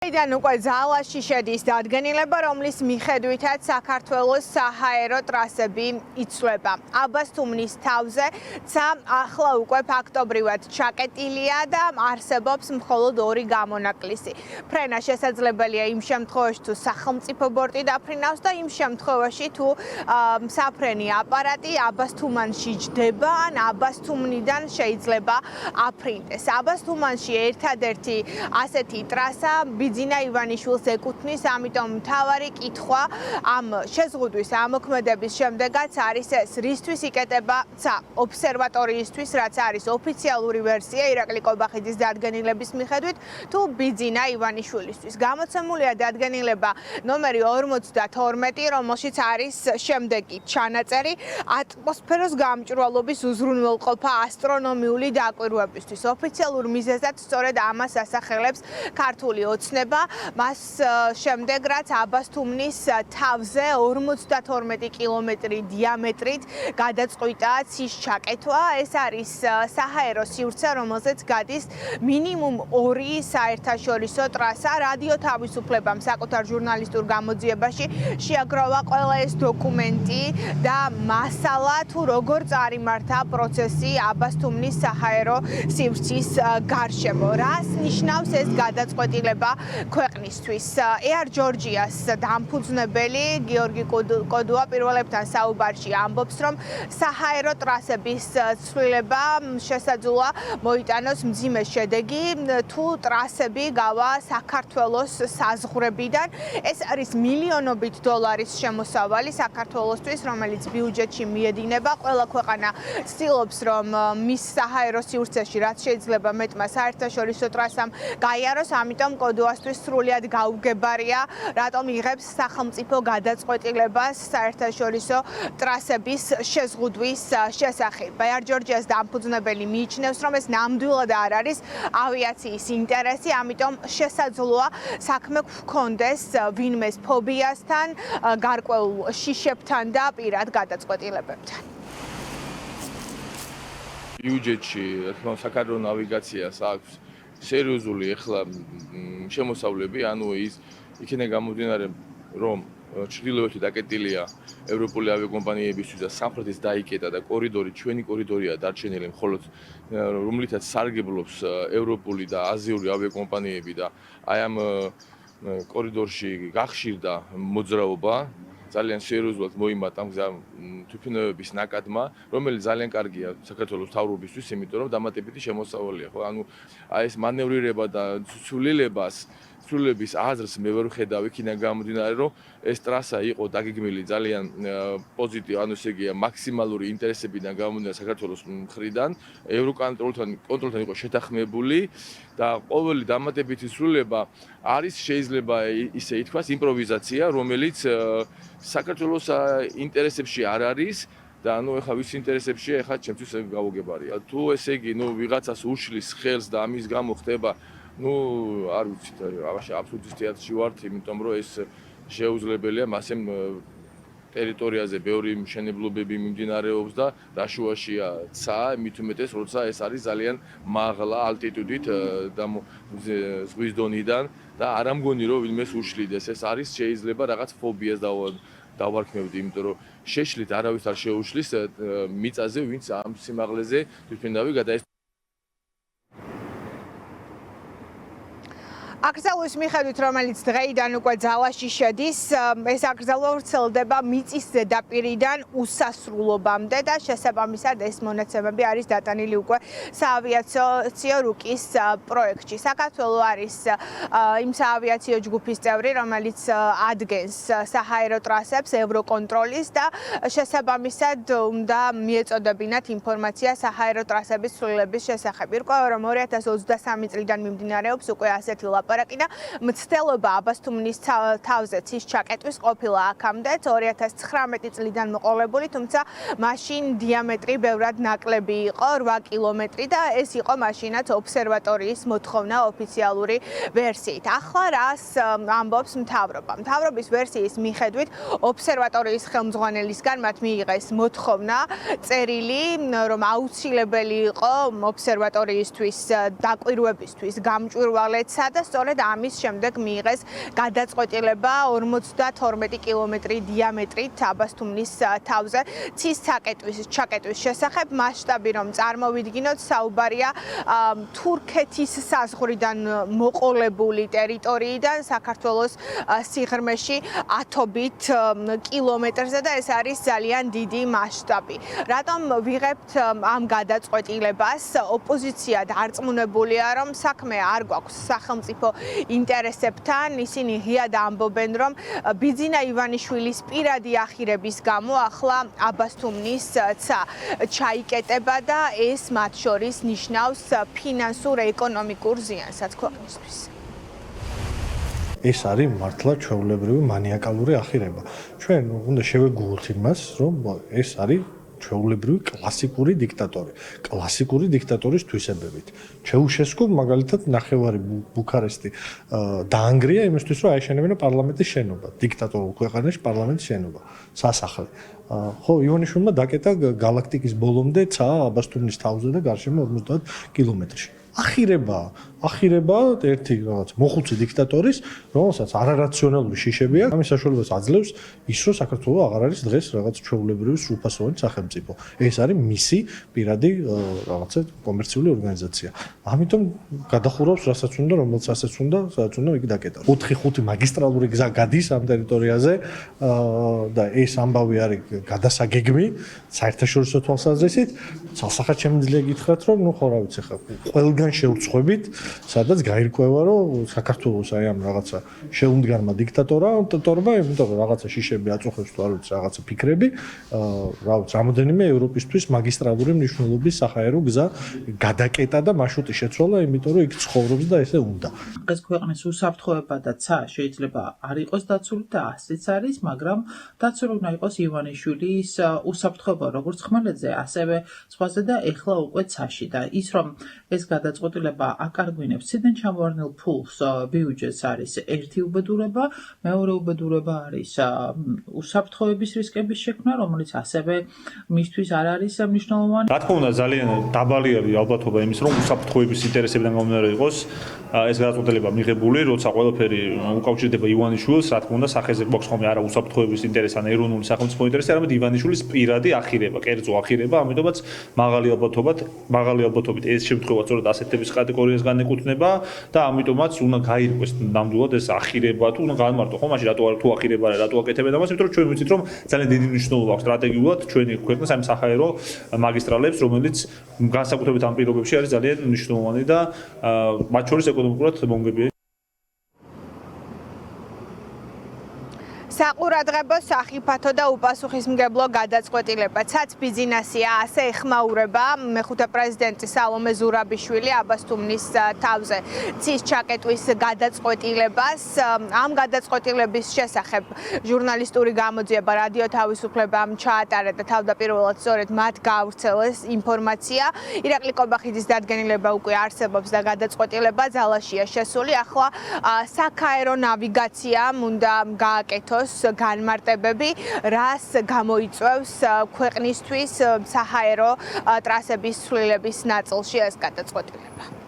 Იდან უკვე ძალაში შედის დადგენილება, რომლის მიხედვითაც საქართველოს საჰაერო ტრასები იცვლება. აბას თუმნის თავზე ცა ახლა უკვე ფაქტობრივად ჩაკეტილია და არსებობს მხოლოდ ორი გამონაკლისი. ფრენა შესაძლებელია იმ შემთხვევაში, თუ სახელმწიფო ბორტი დაფრინავს და იმ შემთხვევაში, თუ საფრენი აპარატი აბას თუმანში ჯდება ან აბას თუმნიდან შეიძლება აფრინდეს. აბას თუმანში ერთადერთი ასეთი ტრასა ბიძინა ივანიშვილს ეკუთვნის, ამიტომ მთავარი კითხვა ამ შეზღუდვის ამოქმედების შემდეგაც არის ეს, რისთვის იკეტება ცა ობსერვატორიისთვის, რაც არის ოფიციალური ვერსია ირაკლი კობახიძის დადგენილების მიხედვით, თუ ბიძინა ივანიშვილისთვის. გამოცემულია დადგენილება ნომერი 52, რომელშიც არის შემდეგი ჩანაწერი ატმოსფეროს გამჭვირვალობის უზრუნველყოფა ასტრონომიული დაკვირვებისთვის. ოფიციალურ მიზეზად სწორედ ამას ასახელებს ქართული ოცნება. მას შემდეგ რაც აბას თუმნის თავზე 52 კილომეტრი დიამეტრით გადაწყვიტა ცის ჩაკეთვა. ეს არის საჰაერო სივრცე, რომელზეც გადის მინიმუმ 2 საერთაშორისო ტრასა. რადიო თავისუფლებამ საკუთარ ჟურნალისტურ გამოძიებაში შეაგროვა ყველა ეს დოკუმენტი და მასალა, თუ როგორ წარიმართა პროცესი აბას თუმნის საჰაერო სივრცის გარშემო. რას ნიშნავს ეს გადაწყვეტილება ქვეყნისთვის? Air Georgia's დამფუძნებელი გიორგი კოდუა პირველებთან საუბარში ამბობს, რომ საჰაერო ტრასების ცვლილება შესაძლოა მოიტანოს მძიმე შედეგი, თუ ტრასები გავა საქართველოს საზღვრებიდან. ეს არის მილიონობით დოლარის შემოსავალი საქართველოსთვის, რომელიც ბიუჯეტში მიედინება. ყველა ქვეყანა ცდილობს, რომ მის საჰაერო სივრცეში რაც შეიძლება მეტმა საერთაშორისო ტრასამ გაიაროს, ამიტომ კოდუასთვის სრულიად გაუგებარია, რატომ იღებს სახელმწიფო გადაწყვეტილებას საერთაშორისო ტრასების შეზღუდვის შესახებ. Air Georgia's დამფუძნებელი მიიჩნევს, რომ ეს ნამდვილად არ არის ავიაციის ინტერესი, ამიტომ შესაძლოა საქმე გქონდეს ვინმეს ფობიასთან, გარკვეულ შიშებთან და პირად გადაწყვეტილებებთან. ბიუჯეტში საქართველოს ნავიგაციას აქვს სერიოზული ახლა შემოსავლები, ანუ იქიდან გამომდინარე, რომ ჩრდილოეთი დაკეტილია ევროპული ავიაკომპანიებისთვის და სამხრეთის დაიკეტა და კორიდორი, ჩვენი კორიდორია დარჩენილი, მხოლოდ რომლითაც სარგებლობს ევროპული და აზიური ავიაკომპანიები და აი ამ კორიდორში გახშირდა მოძრაობა. ძალიან სერიოზულად მოიმატა ამ თვითმფრინავების ნაკადმა, რომელიც ძალიან კარგია საქართველოს მთავრობისთვის, იმიტომ რომ დამატებითი შემოსავალია, ხო? ანუ აი ეს მანევრირება და ცვლილების აზრს მე ვერ ხედავ, იქიდან გამომდინარე, რომ ეს ტრასა იყო დაგეგმილი ძალიან პოზიტივ, ანუ ესე იგი მაქსიმალური ინტერესებიდან გამომდინარე საქართველოს მხრიდან, ევროკონტროლთან იყო შეთანხმებული და ყოველი დამატებითი ცვლილება არის შეიძლება ისე ითქვას იმპროვიზაცია, რომელიც საქართველოს ინტერესებში არ არის და ანუ ეხა ვის ინტერესებშია, ეხა ჩემთვის გავუგებარია. თუ ესე იგი, ვიღაცას უშლის ხელს და ამის გამო ხდება, არ ვიცით, აბსოლუტის თეატრში ვართ, იმიტომ რომ ეს შეუძლებელია, მასე ტერიტორიაზე ბევრი მშენებლობები მიმდინარეობს და დაშუაშია ცა, მით უმეტეს, როცა ეს არის ძალიან მაღლა ალტიტუდით ზღვის დონიდან და არ ამგონი რომ ვინმეს უშლიდეს. ეს არის შეიძლება რაღაც ფობიას დავარქმევდი, იმიტომ რომ შეშლით არავის არ შეუშლის მიწაზე, ვინც ამ სიმაღლეზე თვითმფრინავი გადაესწრება. აკრძალვის მიხედვით, რომელიც დღეიდან უკვე ძალაში შედის, ეს აკრძალვა ვრცელდება მიწის ზედაპირიდან უსასრულობამდე და შესაბამისად ეს მონაცემები არის დატანილი უკვე საავიაციო რუკის პროექტში. საქართველო არის იმ საავიაციო ჯგუფის წევრი, რომელიც ადგენს საჰაერო ტრასებს ევროკონტროლის და შესაბამისად უნდა მიეწოდებინათ ინფორმაცია საჰაერო ტრასების ცვლილების შესახებ. ირკვევა, რომ 2023 წლიდან მიმდინარეობს უკვე ასეთი ლაპარაკი და მცდელობა აბას თუმნის თავზე ცის ჩაკეტვის ყოფილა აქამდე 2019 წლიდან მოყოლებული, თუმცა მაშინ დიამეტრი ბევრად ნაკლები იყო 8 კილომეტრი და ეს იყო მაშინაც ობსერვატორიის მოთხოვნა ოფიციალური ვერსიით. ახლა რას ამბობს მთავრობა? მთავრობის ვერსიის მიხედვით ობსერვატორიის ხელმძღვანელისგან მათ მიიღეს მოთხოვნა წერილი, რომ აუცილებელი იყო ობსერვატორიისთვის დაკვირვებისთვის გამჭვირვალეცა და სწორედ ამის შემდეგ მიიღეს გადაწყვეტილება 52 კილომეტრი დიამეტრით აბასთუმნის თავზე ცის ჩაკეტვის შესახებ. მასშტაბი რომ წარმოვიდგინოთ, საუბარია თურქეთის საზღვრიდან მოყოლებული ტერიტორიიდან საქართველოს სიღრმეში ათობით კილომეტრზე და ეს არის ძალიან დიდი მასშტაბი. რატომ ვიღებთ ამ გადაწყვეტილებას? ოპოზიცია დარწმუნებულია, რომ საქმე არ გვაქვს სახელმწიფო ინტერესებთან. ისინი ღიად ამბობენ, რომ ბიძინა ივანიშვილის პირადი ახირების გამო ახლა აბასთუმნის ცა ჩაიკეტება და ეს მათ შორის ნიშნავს ფინანსურ ეკონომიკურ ზიანსაც ქვეყნისთვის. ეს არის მართლა ჩვეულებრივი მანიაკალური ახირება. ჩვენ უნდა შევეგუოთ იმას, რომ ეს არის ჩვეულებრივი კლასიკური დიქტატორი. კლასიკური დიქტატორის თვისებებით. ჩეუშესკუ მაგალითად ნახევარი ბუქარესტი დაანგრია იმისთვის, რომ აეშენებინა პარლამენტის შენობა. დიქტატორულ ქვეყანაში პარლამენტის შენობა, სასახლე. ხო, ივანიშვილმა დაკეტა გალაქტიკის ბოლომდე ცა აბასთუმნის თავზე და გარშემო 50 კილომეტრში. ახირება ერთი რაღაც მოხუცი დიქტატორის, რომელსაც არარაციონალური შიშები აქვს. ამის საშუალებას აძლევს ის, რომ საქართველო აღარ არის დღეს რაღაც ჩვეულებრივი სრულფასოვანი სახელმწიფო. ეს არის მისი პირადი რაღაცა კომერციული ორგანიზაცია. ამიტომ გადახურავს რასაც უნდა, რომელსაც უნდა, სადაც უნდა იგი დაკეტოს. 4-5 მაგისტრალური გზა გადის ამ ტერიტორიაზე და ეს ამბავი არის გადასაგეგმი საერთაშორისო თვალსაზრისით. ცალსახად შემიძლია გითხრათ, რომ ნუ ხო რა ვიცი ხა ყველგან შევწყვებით, სადაც გაირკვევა, რომ საქართველოს აი ამ რაღაცა შეუმდგარმა დიქტატორმა, იმიტომ რომ რაღაცა შიშები აწუხებს თუ არ ვიცი რაღაცა ფიქრები, რა ვიცი, რამოდენიმე ევროპისთვის მაგისტრალური მნიშვნელობის საჰაერო გზა გადაკეტა და მარშრუტი შეცვალა, იმიტომ რომ იქ ცხოვრობს და ესე უნდა. ეს ქვეყნის უსაფრთხოება და ცა შეიძლება არ იყოს დაცული და ასეც არის, მაგრამ დაცული უნდა იყოს ივანიშვილის უსაფრთხოება როგორც ხმელეთზე, ასევე ზღვაზე და ეხლა უკვე ცაში და ის რომ ეს გადაწყვეტილება აკარგვინებს ციდან ჩამოვარდნილ ფულს ბიუჯეტს არის ერთი უბედურება, მეორე უბედურება არის უსაფრთხოების რისკების შექმნა, რომელიც ასევე მისთვის არ არის მნიშვნელოვანი. რა თქმა უნდა, ძალიან დაბალი არის ალბათობა იმის, რომ უსაფრთხოების ინტერესებიდან გამომდინარე იყოს ეს გადაწყვეტილება მიღებული, როცა ყველაფერი უკავშირდება ივანიშვილს, რა თქმა უნდა, სახეზე გვაქვს ხოლმე არა უსაფრთხოების ინტერესი, ან ეროვნული სახელმწიფო ინტერესი, არამედ ივანიშვილის პირადი ახირება, კერძო ახირება, ამიტომაც მაღალი ალბათობით ეს შემთხვევა სწორედ ასეთების კატეგორიას განეკუთვნება და ამიტომაც უნდა გაირკვეს ნამდვილად ეს ახირება თუ უნდა განმარტო ხო მაშინ რატო ახირება არა რატო აკეთებენ ამას, იმიტომ რომ ჩვენ ვიცით რომ ძალიან დიდი მნიშვნელობა აქვს სტრატეგიულად ჩვენი ქვეყნის ამ საჰაერო მაგისტრალებს, რომელიც განსაკუთრებით ამ პირობებში არის ძალიან მნიშვნელოვანი და მათ შორის ეკონომიკურად მომგებია. საყურადღებო, სახიფათო და უპასუხისმგებლო გადაწყვეტილება. ცაც ბიზნესია, ასე ეხმაურება მეხუთე პრეზიდენტი სალომე ზურაბიშვილი აბასთუმნის თავზე ცის ჩაკეტვის გადაწყვეტილებას. ამ გადაწყვეტილების შესახებ ჟურნალისტური გამოძიება რადიო თავისუფლებამ ჩაატარა და თავდაპირველად სწორედ მათ გაავრცელეს ინფორმაცია. ირაკლი კობახიძის დადგენილება უკვე არსებობს და გადაწყვეტილება ძალაშია შესული. ახლა საქაერო ნავიგაციამ უნდა გააკეთოს განმარტებები, რას გამოიწვევს ქვეყნისთვის საჰაერო ტრასების ცვლილების ნაწილში ეს გადაწყვეტილება.